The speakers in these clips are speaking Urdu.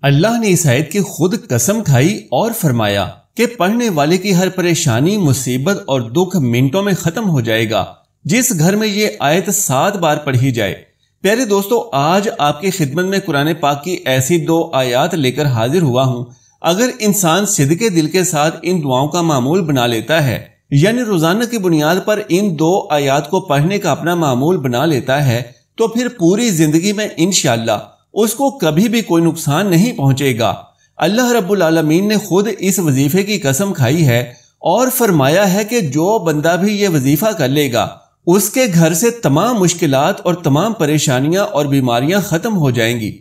اللہ نے اس آیت کی خود قسم کھائی اور فرمایا کہ پڑھنے والے کی ہر پریشانی، مصیبت اور دکھ منٹوں میں ختم ہو جائے گا جس گھر میں یہ آیت 7 بار پڑھی جائے۔ پیارے دوستو، آج آپ کی خدمت میں قرآن پاک کی ایسی 2 آیات لے کر حاضر ہوا ہوں۔ اگر انسان صدقے دل کے ساتھ ان دعاؤں کا معمول بنا لیتا ہے، یعنی روزانہ کی بنیاد پر ان 2 آیات کو پڑھنے کا اپنا معمول بنا لیتا ہے، تو پھر پوری زندگی میں انشاءاللہ اس کو کبھی بھی کوئی نقصان نہیں پہنچے گا۔ اللہ رب العالمین نے خود اس وظیفے کی قسم کھائی ہے اور فرمایا ہے کہ جو بندہ بھی یہ وظیفہ کر لے گا اس کے گھر سے تمام مشکلات اور تمام پریشانیاں اور بیماریاں ختم ہو جائیں گی۔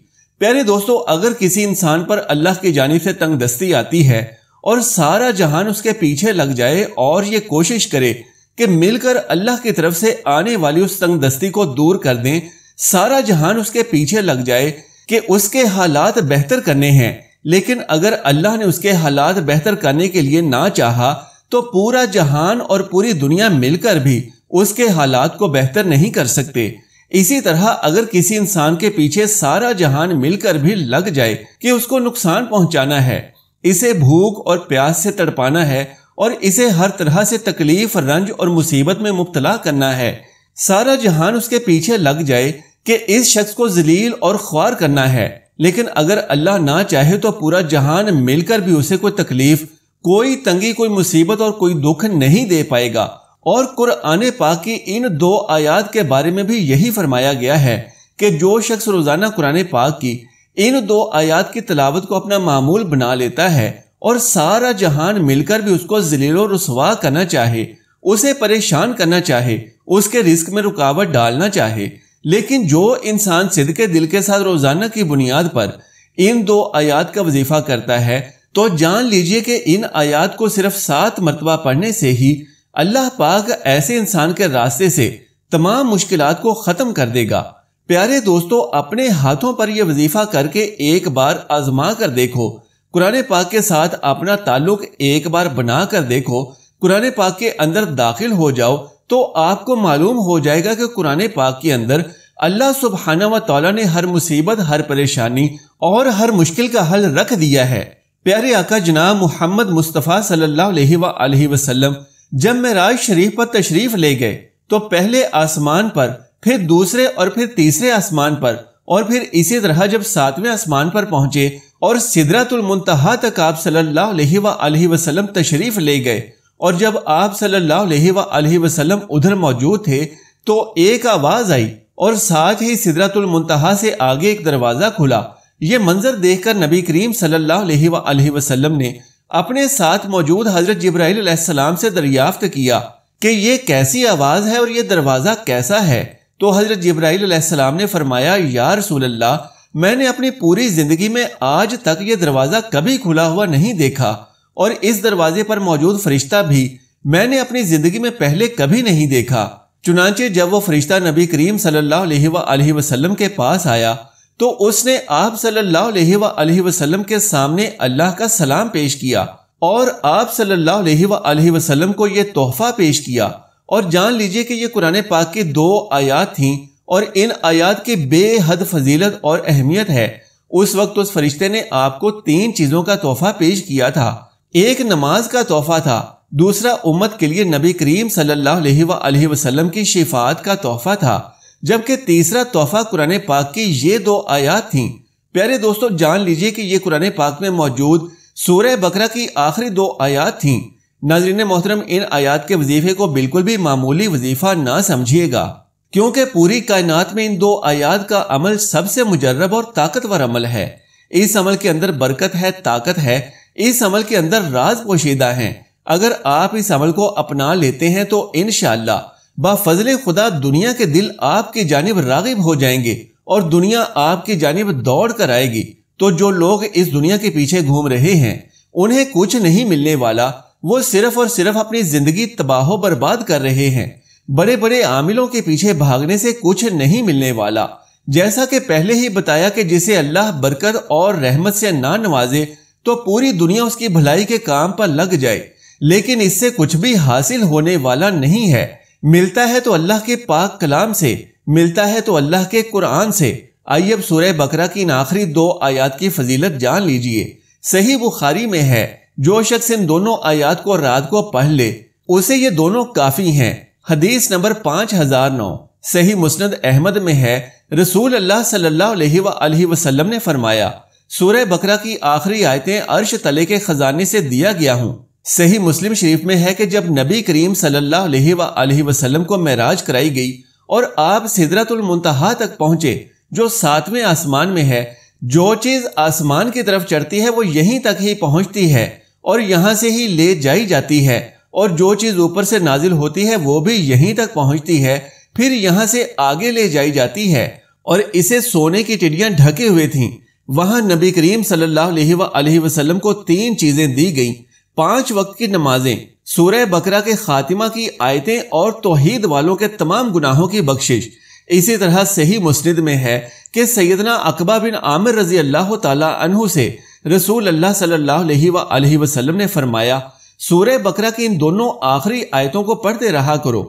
پیارے دوستو، اگر کسی انسان پر اللہ کی جانب سے تنگ دستی آتی ہے اور سارا جہان اس کے پیچھے لگ جائے اور یہ کوشش کرے کہ مل کر اللہ کی طرف سے آنے والی اس تنگ دستی کو دور کر دیں، سارا جہان اس کے پیچھے لگ جائے کہ اس کے حالات بہتر کرنے ہیں، لیکن اگر اللہ نے اس کے حالات بہتر کرنے کے لیے نہ چاہا تو پورا جہان اور پوری دنیا مل کر بھی اس کے حالات کو بہتر نہیں کر سکتے۔ اسی طرح اگر کسی انسان کے پیچھے سارا جہان مل کر بھی لگ جائے کہ اس کو نقصان پہنچانا ہے، اسے بھوک اور پیاس سے تڑپانا ہے اور اسے ہر طرح سے تکلیف، رنج اور مصیبت میں مبتلا کرنا ہے، سارا جہان اس کے پیچھے لگ جائے کہ اس شخص کو ذلیل اور خوار کرنا ہے، لیکن اگر اللہ نہ چاہے تو پورا جہان مل کر بھی اسے کوئی تکلیف، کوئی تنگی، کوئی مصیبت اور کوئی دکھ نہیں دے پائے گا۔ اور قرآن پاک کی ان 2 آیات کے بارے میں بھی یہی فرمایا گیا ہے کہ جو شخص روزانہ قرآن پاک کی ان 2 آیات کی تلاوت کو اپنا معمول بنا لیتا ہے اور سارا جہان مل کر بھی اس کو ذلیل و رسوا کرنا چاہے، اسے پریشان کرنا چاہے، اس کے رزق میں رکاوٹ ڈالنا چاہے، لیکن جو انسان صدقے دل کے ساتھ روزانہ کی بنیاد پر ان 2 آیات کا وظیفہ کرتا ہے تو جان لیجئے کہ ان آیات کو صرف 7 مرتبہ پڑھنے سے ہی اللہ پاک ایسے انسان کے راستے سے تمام مشکلات کو ختم کر دے گا۔ پیارے دوستو، اپنے ہاتھوں پر یہ وظیفہ کر کے ایک بار آزما کر دیکھو، قرآن پاک کے ساتھ اپنا تعلق ایک بار بنا کر دیکھو، قرآن پاک کے اندر داخل ہو جاؤ تو آپ کو معلوم ہو جائے گا کہ قرآن پاک کے اندر اللہ سبحانہ و تعالیٰ نے ہر مصیبت، ہر پریشانی اور ہر مشکل کا حل رکھ دیا ہے۔ پیارے آقا جناب محمد مصطفیٰ صلی اللہ علیہ وآلہ وسلم جب معراج شریف پر تشریف لے گئے تو پہلے آسمان پر، پھر دوسرے اور پھر تیسرے آسمان پر، اور پھر اسی طرح جب 7ویں آسمان پر پہنچے اور سدرۃ المنتہا تک آپ صلی اللہ علیہ وآلہ وسلم تشریف لے گئے، اور جب آپ صلی اللہ علیہ وآلہ وسلم ادھر موجود تھے تو ایک آواز آئی اور ساتھ ہی سدرۃ المنتہا سے آگے ایک دروازہ کھلا۔ یہ منظر دیکھ کر نبی کریم صلی اللہ علیہ وآلہ وسلم نے اپنے ساتھ موجود حضرت جبرائیل علیہ السلام سے دریافت کیا کہ یہ کیسی آواز ہے اور یہ دروازہ کیسا ہے؟ تو حضرت جبرائیل علیہ السلام نے فرمایا، یا رسول اللہ، میں نے اپنی پوری زندگی میں آج تک یہ دروازہ کبھی کھلا ہوا نہیں دیکھا، اور اس دروازے پر موجود فرشتہ بھی میں نے اپنی زندگی میں پہلے کبھی نہیں دیکھا۔ چنانچہ جب وہ فرشتہ نبی کریم صلی اللہ علیہ وآلہ وسلم کے پاس آیا تو اس نے آپ صلی اللہ علیہ وآلہ وسلم کے سامنے اللہ کا سلام پیش کیا اور آپ صلی اللہ علیہ وآلہ وسلم کو یہ تحفہ پیش کیا، اور جان لیجئے کہ یہ قرآن پاک کی 2 آیات تھیں اور ان آیات کی بے حد فضیلت اور اہمیت ہے۔ اس وقت اس فرشتے نے آپ کو 3 چیزوں کا تحفہ پیش کیا تھا۔ ایک نماز کا تحفہ تھا، دوسرا امت کے لیے نبی کریم صلی اللہ علیہ وآلہ وسلم کی شفاعت کا تحفہ تھا، جبکہ تیسرا تحفہ قرآن پاک کی یہ 2 آیات تھیں۔ پیارے دوستو، جان لیجئے کہ یہ قرآن پاک میں موجود سورہ بقرہ کی آخری 2 آیات تھیں۔ ناظرین محترم، ان آیات کے وظیفے کو بالکل بھی معمولی وظیفہ نہ سمجھیے گا، کیونکہ پوری کائنات میں ان 2 آیات کا عمل سب سے مجرب اور طاقتور عمل ہے۔ اس عمل کے اندر برکت ہے، طاقت ہے، اس عمل کے اندر راز پوشیدہ ہیں۔ اگر آپ اس عمل کو اپنا لیتے ہیں تو انشاءاللہ بفضل خدا دنیا کے دل آپ کی جانب راغب ہو جائیں گے اور دنیا آپ کی جانب دوڑ کر آئے گی۔ تو جو لوگ اس دنیا کے پیچھے گھوم رہے ہیں انہیں کچھ نہیں ملنے والا، وہ صرف اور صرف اپنی زندگی تباہ و برباد کر رہے ہیں۔ بڑے بڑے عاملوں کے پیچھے بھاگنے سے کچھ نہیں ملنے والا، جیسا کہ پہلے ہی بتایا کہ جسے اللہ برکت اور رحمت سے نہ نوازے تو پوری دنیا اس کی بھلائی کے کام پر لگ جائے، لیکن اس سے کچھ بھی حاصل ہونے والا نہیں ہے۔ ملتا ہے تو اللہ کے پاک کلام سے، ملتا ہے تو اللہ کے قرآن سے، آئیے اب سورہ بقرہ کی ان آخری 2 آیات کی فضیلت جان لیجئے۔ صحیح بخاری میں ہے، جو شخص ان دونوں آیات کو رات کو پڑھ لے اسے یہ دونوں کافی ہیں۔ حدیث نمبر 5009۔ صحیح مسند احمد میں ہے، رسول اللہ صلی اللہ علیہ وآلہ وسلم نے فرمایا، سورہ بقرہ کی آخری آیتیں عرش تلے کے خزانے سے دیا گیا ہوں۔ صحیح مسلم شریف میں ہے کہ جب نبی کریم صلی اللہ علیہ وآلہ وسلم کو معراج کرائی گئی اور آپ سدرۃ المنتہا تک پہنچے جو 7ویں آسمان میں ہے، جو چیز آسمان کی طرف چڑھتی ہے وہ یہیں تک ہی پہنچتی ہے اور یہاں سے ہی لے جائی جاتی ہے، اور جو چیز اوپر سے نازل ہوتی ہے وہ بھی یہیں تک پہنچتی ہے، پھر یہاں سے آگے لے جائی جاتی ہے، اور اسے سونے کی ٹڈیاں ڈھکے ہوئے تھیں۔ وہاں نبی کریم صلی اللہ علیہ وآلہ وسلم کو 3 چیزیں دی گئیں، 5 وقت کی نمازیں، سورہ بقرہ کے خاتمہ کی آیتیں اور توحید والوں کے تمام گناہوں کی بخشش۔ اسی طرح صحیح مسند میں ہے کہ سیدنا عقبہ بن عامر رضی اللہ تعالی عنہ سے رسول اللہ صلی اللہ علیہ وآلہ وسلم نے فرمایا، سورہ بقرہ کی ان دونوں آخری آیتوں کو پڑھتے رہا کرو،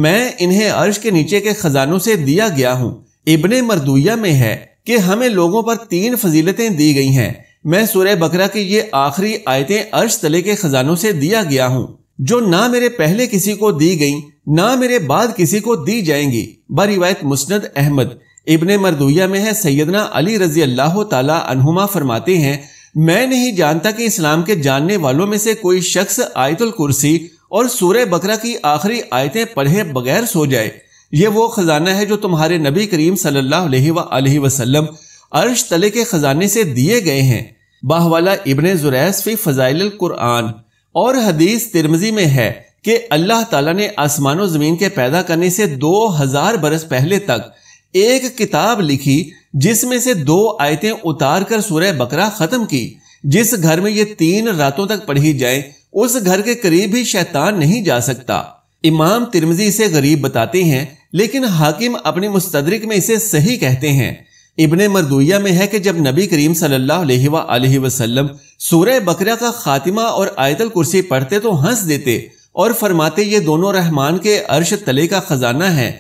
میں انہیں عرش کے نیچے کے خزانوں سے دیا گیا ہوں۔ ابن مردویہ میں ہے کہ ہمیں لوگوں پر 3 فضیلتیں دی گئی ہیں، میں سورہ بقرہ کی یہ آخری آیتیں عرش تلے کے خزانوں سے دیا گیا ہوں، جو نہ میرے پہلے کسی کو دی گئیں نہ میرے بعد کسی کو دی جائیں گی۔ بروایت مسند احمد۔ ابن مردویہ میں ہے، سیدنا علی رضی اللہ تعالی عنہما فرماتے ہیں، میں نہیں جانتا کہ اسلام کے جاننے والوں میں سے کوئی شخص آیت الکرسی اور سورہ بقرہ کی آخری آیتیں پڑھے بغیر سو جائے۔ یہ وہ خزانہ ہے جو تمہارے نبی کریم صلی اللہ علیہ وآلہ وسلم عرش تلے کے خزانے سے دیے گئے ہیں۔ باہوالا ابن زریس فی فضائل القرآن۔ اور حدیث ترمذی میں ہے کہ اللہ تعالیٰ نے آسمان و زمین کے پیدا کرنے سے 2000 برس پہلے تک ایک کتاب لکھی جس میں سے 2 آیتیں اتار کر سورہ بقرہ ختم کی۔ جس گھر میں یہ 3 راتوں تک پڑھی جائیں اس گھر کے قریب بھی شیطان نہیں جا سکتا۔ امام ترمذی اسے غریب بتاتے ہیں، لیکن حاکم اپنی مستدرک میں اسے صحیح کہتے ہیں۔ ابن مردویہ میں ہے کہ جب نبی کریم صلی اللہ علیہ وآلہ وسلم سورہ بقرہ کا خاتمہ اور آیت الکرسی پڑھتے تو ہنس دیتے اور فرماتے، یہ دونوں رحمان کے عرش تلے کا خزانہ ہے۔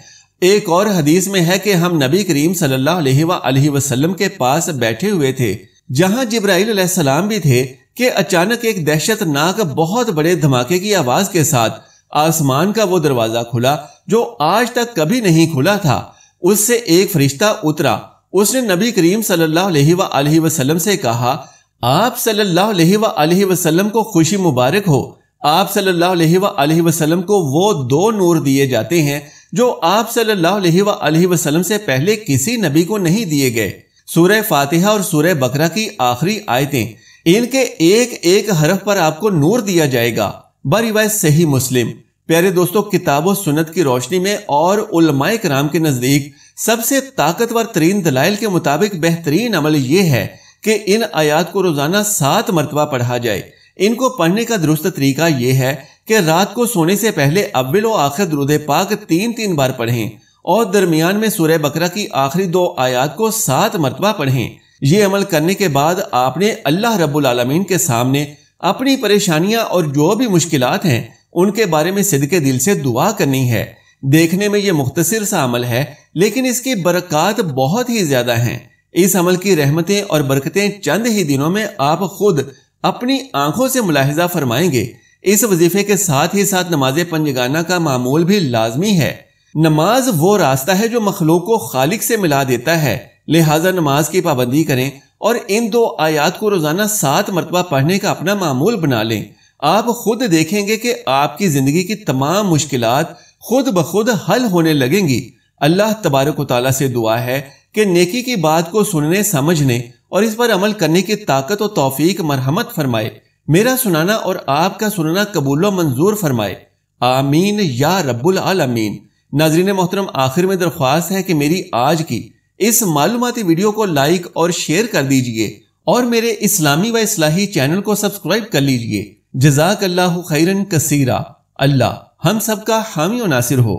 ایک اور حدیث میں ہے کہ ہم نبی کریم صلی اللہ علیہ وآلہ وسلم کے پاس بیٹھے ہوئے تھے جہاں جبرائیل علیہ السلام بھی تھے کہ اچانک ایک دہشت ناک بہت بڑے دھماکے کی آواز کے ساتھ آسمان کا وہ دروازہ کھلا جو آج تک کبھی نہیں کھلا تھا۔ اس سے ایک فرشتہ اترا، اس نے نبی کریم صلی اللہ علیہ وآلہ وسلم سے کہا، آپ صلی اللہ علیہ وآلہ وسلم کو خوشی مبارک ہو۔ آپ صلی اللہ علیہ وآلہ وسلم کو وہ 2 نور دیے جاتے ہیں جو آپ صلی اللہ علیہ وآلہ وسلم سے پہلے کسی نبی کو نہیں دیے گئے۔ سورہ فاتحہ اور سورہ بقرہ کی آخری آیتیں، ان کے ایک ایک حرف پر آپ کو نور دیا جائے گا۔ بروایت صحیح مسلم۔ پیارے دوستو، کتاب و سنت کی روشنی میں اور علماء کرام کے نزدیک سب سے طاقتور ترین دلائل کے مطابق بہترین عمل یہ ہے کہ ان آیات کو روزانہ 7 مرتبہ پڑھا جائے۔ ان کو پڑھنے کا درست طریقہ یہ ہے کہ رات کو سونے سے پہلے اول و آخر درود پاک 3 بار پڑھیں اور درمیان میں سورہ بقرہ کی آخری 2 آیات کو 7 مرتبہ پڑھیں۔ یہ عمل کرنے کے بعد آپ نے اللہ رب العالمین کے سامنے اپنی پریشانیاں اور جو بھی مشکلات ہیں ان کے بارے میں صدقے دل سے دعا کرنی ہے۔ دیکھنے میں یہ مختصر سا عمل ہے، لیکن اس کی برکات بہت ہی زیادہ ہیں۔ اس عمل کی رحمتیں اور برکتیں چند ہی دنوں میں آپ خود اپنی آنکھوں سے ملاحظہ فرمائیں گے۔ اس وظیفے کے ساتھ ہی ساتھ نماز پنجگانہ کا معمول بھی لازمی ہے۔ نماز وہ راستہ ہے جو مخلوق کو خالق سے ملا دیتا ہے، لہٰذا نماز کی پابندی کریں اور ان 2 آیات کو روزانہ 7 مرتبہ پڑھنے کا اپنا معمول بنا لیں۔ آپ خود دیکھیں گے کہ آپ کی زندگی کی تمام مشکلات خود بخود حل ہونے لگیں گی۔ اللہ تبارک و تعالیٰ سے دعا ہے کہ نیکی کی بات کو سننے، سمجھنے اور اس پر عمل کرنے کی طاقت و توفیق مرحمت فرمائے۔ میرا سنانا اور آپ کا سننا قبول و منظور فرمائے، آمین یا رب العالمین۔ ناظرین محترم، آخر میں درخواست ہے کہ میری آج کی اس معلوماتی ویڈیو کو لائک اور شیئر کر دیجئے اور میرے اسلامی و اصلاحی چینل کو سبسکرائب کر لیجئے۔ جزاک اللہ خیرن کثیرا۔ اللہ ہم سب کا حامی و ناصر ہو۔